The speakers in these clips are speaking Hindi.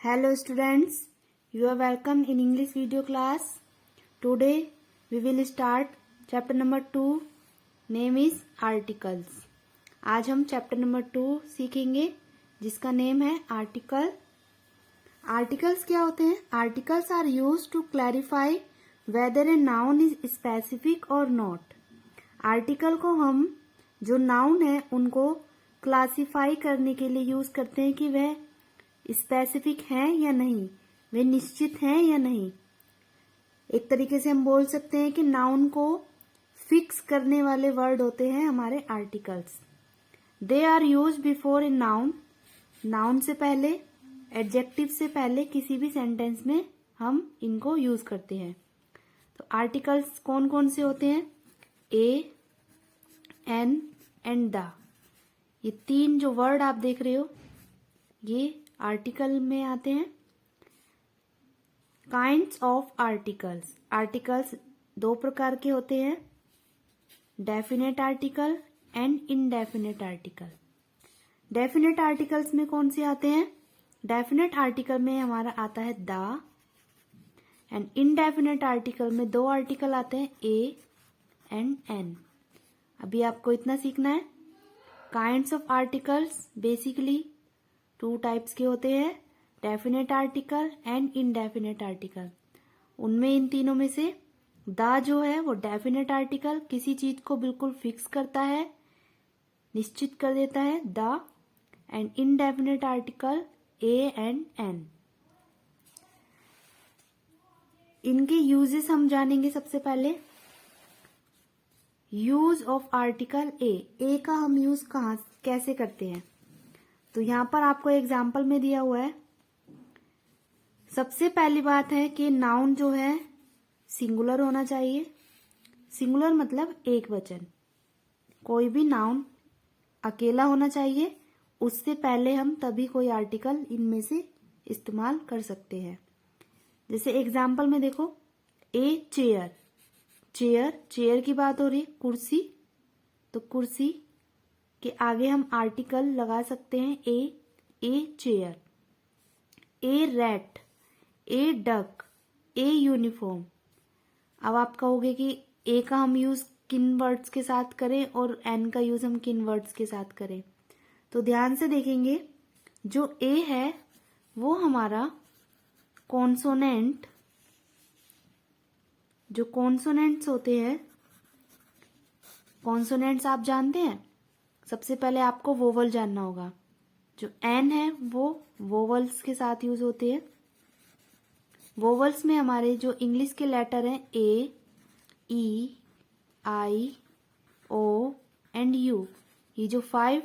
Hello students, you are welcome in English video class. Today we will start chapter number 2. Name is articles. आज हम chapter number 2 सीखेंगे जिसका नेम है आर्टिकल. आर्टिकल्स क्या होते हैं? Articles are used to clarify whether a noun is specific or not. Article को हम जो नाउन है उनको क्लासिफाई करने के लिए यूज करते हैं कि वह स्पेसिफिक है या नहीं, वे निश्चित हैं या नहीं. एक तरीके से हम बोल सकते हैं कि नाउन को फिक्स करने वाले वर्ड होते हैं हमारे articles. They are use before a noun. Noun से पहले, एडजेक्टिव से पहले किसी भी सेंटेंस में हम इनको यूज करते हैं. तो आर्टिकल्स कौन कौन से होते हैं? ए, एन एंड द. ये तीन जो वर्ड आप देख रहे हो ये आर्टिकल में आते हैं. Kinds of articles. आर्टिकल्स दो प्रकार के होते हैं, definite article and indefinite article. Definite articles में कौन से आते हैं? डेफिनेट आर्टिकल में हमारा आता है द, एंड इनडेफिनेट आर्टिकल में दो आर्टिकल आते हैं ए एंड एन. अभी आपको इतना सीखना है. Kinds of articles basically two types के होते हैं, definite article and indefinite article. उनमें इन तीनों में से द जो है वो डेफिनेट आर्टिकल किसी चीज को बिल्कुल फिक्स करता है, निश्चित कर देता है the, and indefinite article a and an. इनके यूजेस हम जानेंगे. सबसे पहले use of article a. A का हम यूज कैसे करते हैं? तो यहां पर आपको एग्जाम्पल में दिया हुआ है. सबसे पहली बात है कि नाउन जो है सिंगुलर होना चाहिए. सिंगुलर मतलब एक वचन. कोई भी नाउन अकेला होना चाहिए. उससे पहले हम तभी कोई आर्टिकल इनमें से इस्तेमाल कर सकते हैं. जैसे एग्जाम्पल में देखो, ए चेयर. चेयर, चेयर की बात हो रही है. कुर्सी, तो कुर्सी के आगे हम आर्टिकल लगा सकते हैं a chair. A rat, A duck, a uniform. अब आप कहोगे कि ए का हम यूज किन वर्ड्स के साथ करें और एन का यूज हम किन वर्ड्स के साथ करें. तो ध्यान से देखेंगे, जो ए है वो हमारा कॉन्सोनेंट, जो कॉन्सोनेंट्स होते हैं, कॉन्सोनेंट्स आप जानते हैं. सबसे पहले आपको वोवल जानना होगा. जो एन है वो वोवल्स के साथ यूज होते हैं. वोवल्स में हमारे जो इंग्लिश के लेटर हैं ए, ई, आई, ओ एंड यू. ये जो 5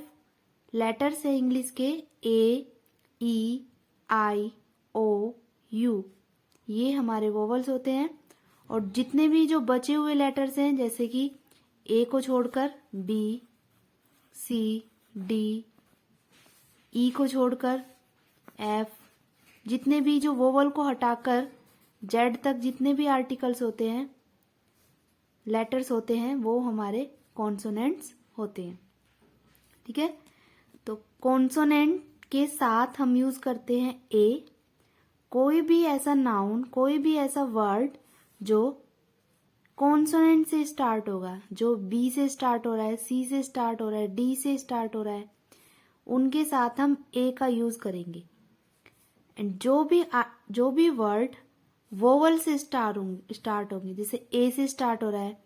लेटर्स है इंग्लिश के, ए, ई, आई, ओ, यू, ये हमारे वोवल्स होते हैं. और जितने भी जो बचे हुए लेटर्स हैं, जैसे कि ए को छोड़कर बी, सी, डी, ई को छोड़कर एफ, जितने भी जो वोवल को हटाकर जेड तक जितने भी आर्टिकल्स होते हैं, लेटर्स होते हैं, वो हमारे कॉन्सोनेंट्स होते हैं. ठीक है. तो कॉन्सोनेंट के साथ हम यूज करते हैं ए. कोई भी ऐसा नाउन, कोई भी ऐसा वर्ड जो कॉन्सोनेंट से स्टार्ट होगा, जो बी से स्टार्ट हो रहा है, सी से स्टार्ट हो रहा है, डी से स्टार्ट हो रहा है, उनके साथ हम ए का यूज करेंगे. एंड जो भी वर्ड वोवल से स्टार्ट होंगे, जैसे ए से स्टार्ट हो रहा है,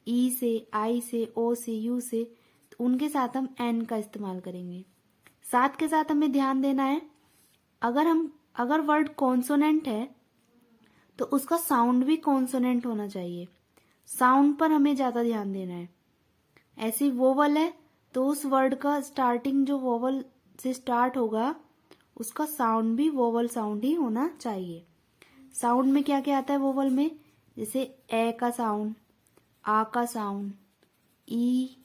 ई से, आई से, ओ से, यू से, तो उनके साथ हम एन का इस्तेमाल करेंगे. साथ के साथ हमें ध्यान देना है, अगर वर्ड कॉन्सोनेंट है तो उसका साउंड भी कॉन्सोनेंट होना चाहिए. साउंड पर हमें ज्यादा ध्यान देना है. ऐसी वोवल है तो उस वर्ड का स्टार्टिंग जो वोवल से स्टार्ट होगा उसका साउंड भी वोवल साउंड ही होना चाहिए. साउंड में क्या क्या आता है वोवल में? जैसे ए का साउंड, आ का साउंड, ई,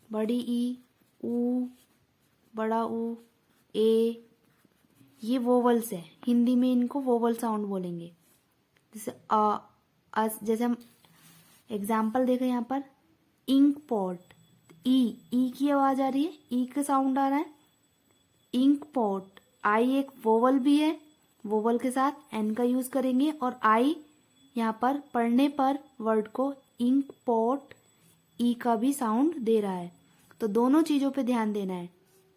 बड़ी ई, ऊ, बड़ा ऊ, ए, ये वोवल्स है. हिंदी में इनको वोवल साउंड बोलेंगे. जैसे जैसे हम एग्जाम्पल देखें यहाँ पर, इंक पॉट, ई की आवाज आ रही है, ई का साउंड आ रहा है. इंक पॉट, आई एक वोवल भी है, वोवल के साथ एन का यूज करेंगे, और आई यहाँ पर पढ़ने पर वर्ड को इंक पॉट ई का भी साउंड दे रहा है। तो दोनों चीजों पे ध्यान देना है,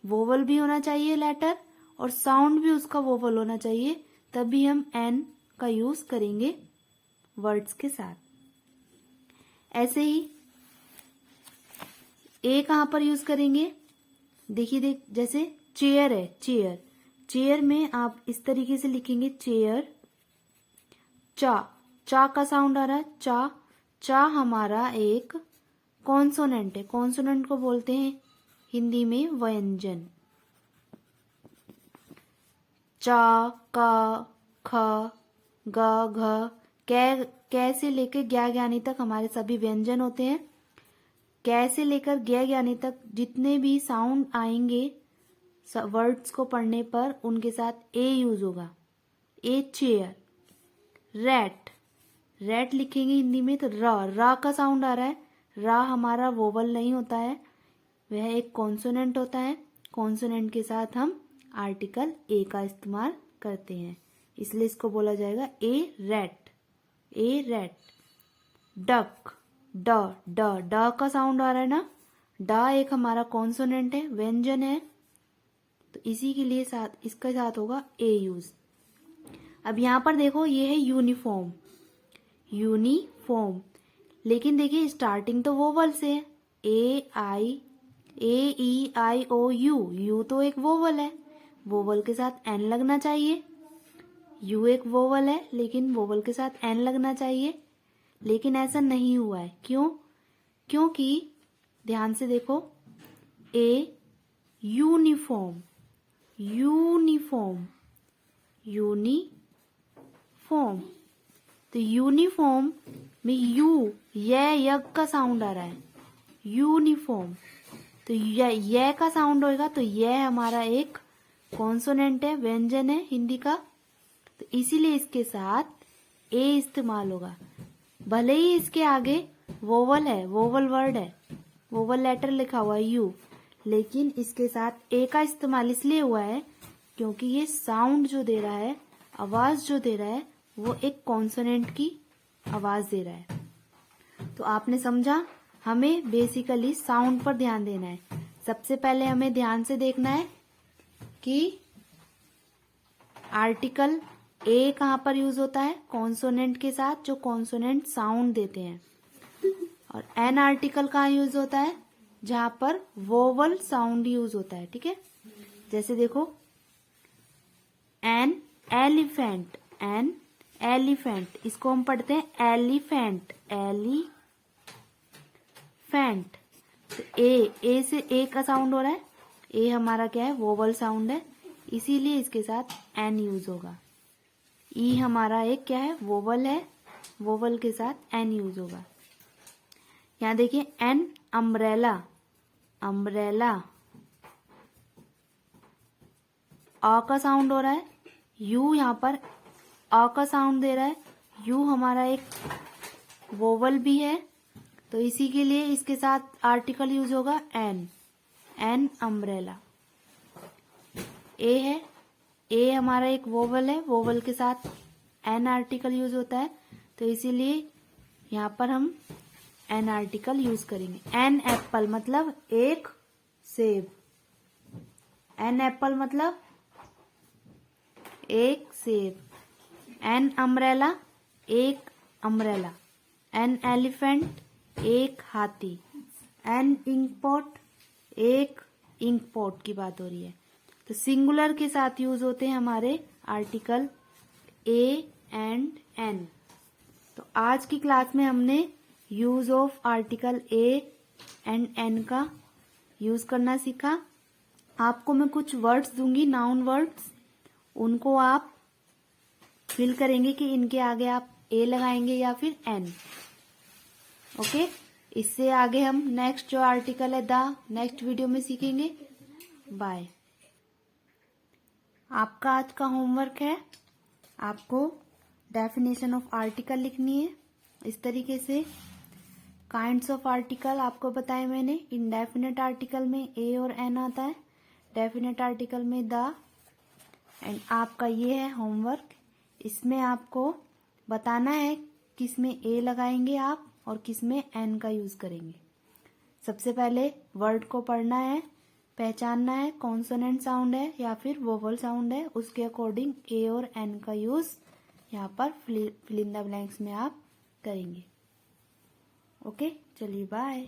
वोवल भी होना चाहिए लेटर और साउंड भी उसका वोवल होना चाहिए, तभी हम एन का यूज करेंगे वर्ड्स के साथ। ऐसे ही ए कहां पर यूज करेंगे, देखिए जैसे चेयर है, चेयर, चेयर में आप इस तरीके से लिखेंगे चेयर, चा, चा का साउंड आ रहा है, चा, चा हमारा एक कॉन्सोनेंट है, कॉन्सोनेंट को बोलते हैं हिंदी में व्यंजन। चा, का, ख, ग, घ, कै से लेकर ज्ञा ज्ञानी तक हमारे सभी व्यंजन होते हैं। कै से लेकर ज्ञ ज्ञानी तक जितने भी साउंड आएंगे वर्ड्स को पढ़ने पर उनके साथ ए यूज होगा। ए चेयर, रैट, रैट लिखेंगे हिंदी में तो रा का साउंड आ रहा है, रा हमारा वोवल नहीं होता है, वह एक कॉन्सोनेंट होता है, कॉन्सोनेंट के साथ हम आर्टिकल ए का इस्तेमाल करते हैं, इसलिए इसको बोला जाएगा ए रैट, ए रैट। डक, ड का साउंड आ रहा है ना, ड एक हमारा कॉन्सोनेंट है, व्यंजन है, तो इसी के लिए साथ इसके साथ होगा ए यूज। अब यहां पर देखो ये है यूनिफॉर्म, यूनिफॉर्म, लेकिन देखिए स्टार्टिंग तो वोवल से है, ए ई आई ओ यू, यू तो एक वोवल है, वोवल के साथ एन लगना चाहिए, यू एक वोवल है लेकिन वोवल के साथ एन लगना चाहिए, लेकिन ऐसा नहीं हुआ है। क्यों? क्योंकि ध्यान से देखो, ए यूनिफॉर्म, यूनिफॉर्म, यूनिफॉर्म, तो यूनिफॉर्म में यू यग का साउंड आ रहा है, यूनिफॉर्म, तो ये का साउंड होगा, तो ये हमारा एक कॉन्सोनेंट है, व्यंजन है हिंदी का, तो इसीलिए इसके साथ ए इस्तेमाल होगा। भले ही इसके आगे वोवल है, वोवल वर्ड है, वोवल लेटर लिखा हुआ है यू, लेकिन इसके साथ ए का इस्तेमाल इसलिए हुआ है क्योंकि ये साउंड जो दे रहा है, आवाज जो दे रहा है, वो एक कॉन्सोनेंट की आवाज दे रहा है। तो आपने समझा, हमें बेसिकली साउंड पर ध्यान देना है। सबसे पहले हमें ध्यान से देखना है कि आर्टिकल ए कहां पर यूज होता है, कॉन्सोनेंट के साथ जो कॉन्सोनेंट साउंड देते हैं, और एन आर्टिकल कहां यूज होता है, जहां पर वोवल साउंड यूज होता है। ठीक है, जैसे देखो एन एलिफेंट, एन एलिफेंट, इसको हम पढ़ते हैं एलिफेंट, एलिफेंट, तो ए से ए का साउंड हो रहा है, ए हमारा क्या है, वोवल साउंड है, इसीलिए इसके साथ एन यूज होगा। ई हमारा एक क्या है, वोवल है, वोवल के साथ एन यूज होगा। यहां देखिए एन अम्ब्रेला, अम्ब्रेला, अ का साउंड हो रहा है, यू यहाँ पर अ का साउंड दे रहा है, यू हमारा एक वोवल भी है, तो इसी के लिए इसके साथ आर्टिकल यूज होगा एन, एन अम्ब्रेला। ए है, ए हमारा एक वोवल है, वोवल के साथ एन आर्टिकल यूज होता है, तो इसीलिए यहाँ पर हम एन आर्टिकल यूज करेंगे। एन एप्पल मतलब एक सेब, एन एप्पल मतलब एक सेब। एन अम्ब्रेला एक अम्ब्रेला। एन एलिफेंट एक हाथी। एन इंकपॉट एक इंकपॉट की बात हो रही है। तो सिंगुलर के साथ यूज होते हैं हमारे आर्टिकल ए एंड एन। तो आज की क्लास में हमने use of article a and an का यूज करना सीखा। आपको मैं कुछ वर्ड्स दूंगी, नाउन वर्ड्स, उनको आप फिल करेंगे कि इनके आगे आप ए लगाएंगे या फिर एन। ओके, इससे आगे हम नेक्स्ट जो आर्टिकल है द नेक्स्ट वीडियो में सीखेंगे। बाय। आपका आज का होमवर्क है, आपको डेफिनेशन ऑफ आर्टिकल लिखनी है इस तरीके से। काइंड्स ऑफ आर्टिकल आपको बताए मैंने। इंडेफिनेट आर्टिकल में ए और एन आता है, डेफिनेट आर्टिकल में द, एंड आपका ये है होमवर्क। इसमें आपको बताना है किस में ए लगाएंगे आप और किस में एन का यूज करेंगे। सबसे पहले वर्ड को पढ़ना है, पहचानना है कॉन्सोनेंट साउंड है या फिर वोवल साउंड है, उसके अकॉर्डिंग ए और एन का यूज यहाँ पर फिल इन द ब्लैंक्स में आप करेंगे। ओके, चलिए बाय।